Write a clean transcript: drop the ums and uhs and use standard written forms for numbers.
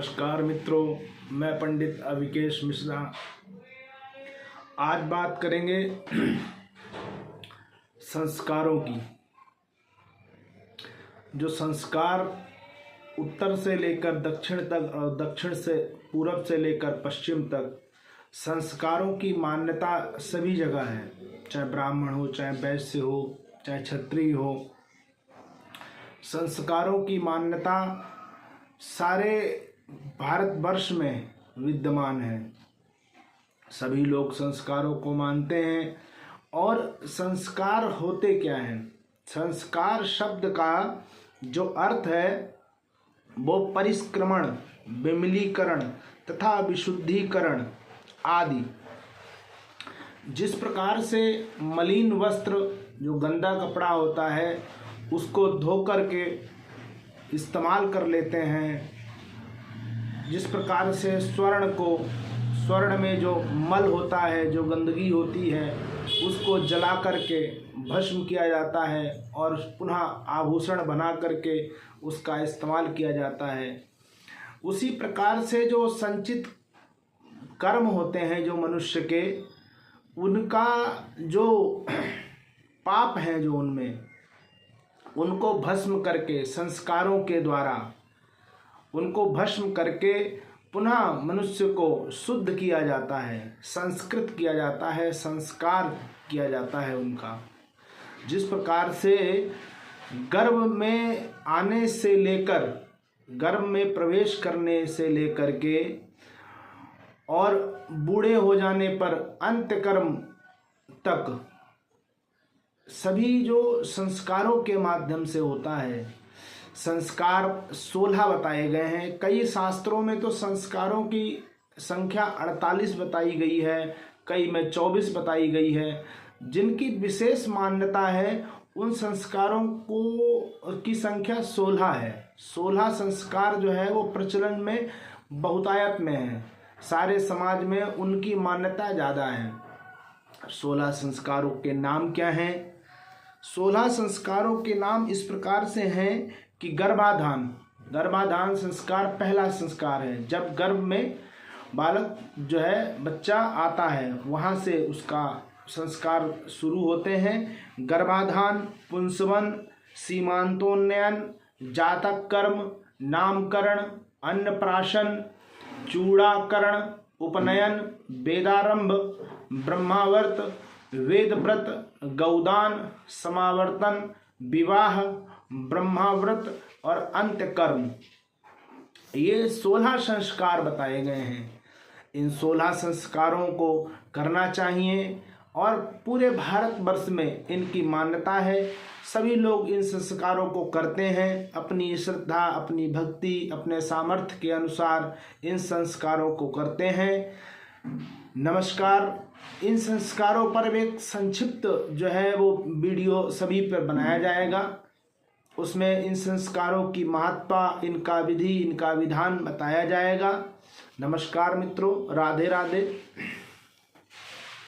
नमस्कार मित्रों, मैं पंडित अविकेश मिश्रा। आज बात करेंगे संस्कारों की। जो संस्कार उत्तर से लेकर दक्षिण तक और दक्षिण से पूरब से लेकर पश्चिम तक संस्कारों की मान्यता सभी जगह है, चाहे ब्राह्मण हो, चाहे वैश्य हो, चाहे क्षत्रिय हो। संस्कारों की मान्यता सारे भारतवर्ष में विद्यमान है। सभी लोग संस्कारों को मानते हैं। और संस्कार होते क्या हैं? संस्कार शब्द का जो अर्थ है वो परिष्क्रमण, विमलीकरण तथा विशुद्धिकरण आदि। जिस प्रकार से मलिन वस्त्र, जो गंदा कपड़ा होता है, उसको धो करके इस्तेमाल कर लेते हैं, जिस प्रकार से स्वर्ण में जो मल होता है, जो गंदगी होती है, उसको जला करके भस्म किया जाता है और पुनः आभूषण बना करके उसका इस्तेमाल किया जाता है। उसी प्रकार से जो संचित कर्म होते हैं जो मनुष्य के, उनका जो पाप है जो उनमें, उनको भस्म करके संस्कारों के द्वारा उनको भस्म करके पुनः मनुष्य को शुद्ध किया जाता है, संस्कृत किया जाता है, संस्कार किया जाता है उनका। जिस प्रकार से गर्भ में आने से लेकर, गर्भ में प्रवेश करने से लेकर के और बूढ़े हो जाने पर अंत्यकर्म तक सभी जो संस्कारों के माध्यम से होता है। संस्कार 16 बताए गए हैं। कई शास्त्रों में तो संस्कारों की संख्या 48 बताई गई है, कई में 24 बताई गई है। जिनकी विशेष मान्यता है उन संस्कारों को की संख्या 16 है। 16 संस्कार जो है वो प्रचलन में बहुतायत में है। सारे समाज में उनकी मान्यता ज़्यादा है। 16 संस्कारों के नाम क्या हैं? 16 संस्कारों के नाम इस प्रकार से हैं कि गर्भाधान संस्कार पहला संस्कार है। जब गर्भ में बालक जो है, बच्चा आता है, वहाँ से उसका संस्कार शुरू होते हैं। गर्भाधान, पुंसवन, सीमांतोन्नयन, जातक कर्म, नामकरण, अन्नप्राशन, चूड़ाकरण, उपनयन, वेदारंभ, ब्रह्मावर्त, वेदव्रत, गौदान, समावर्तन, विवाह, ब्रह्माव्रत और अंत्यकर्म, ये 16 संस्कार बताए गए हैं। इन 16 संस्कारों को करना चाहिए और पूरे भारतवर्ष में इनकी मान्यता है। सभी लोग इन संस्कारों को करते हैं। अपनी श्रद्धा, अपनी भक्ति, अपने सामर्थ्य के अनुसार इन संस्कारों को करते हैं। नमस्कार। इन संस्कारों पर एक संक्षिप्त जो है वो वीडियो सभी पर बनाया जाएगा। उसमें इन संस्कारों की महत्ता, इनका विधि, इनका विधान बताया जाएगा। नमस्कार मित्रों, राधे राधे।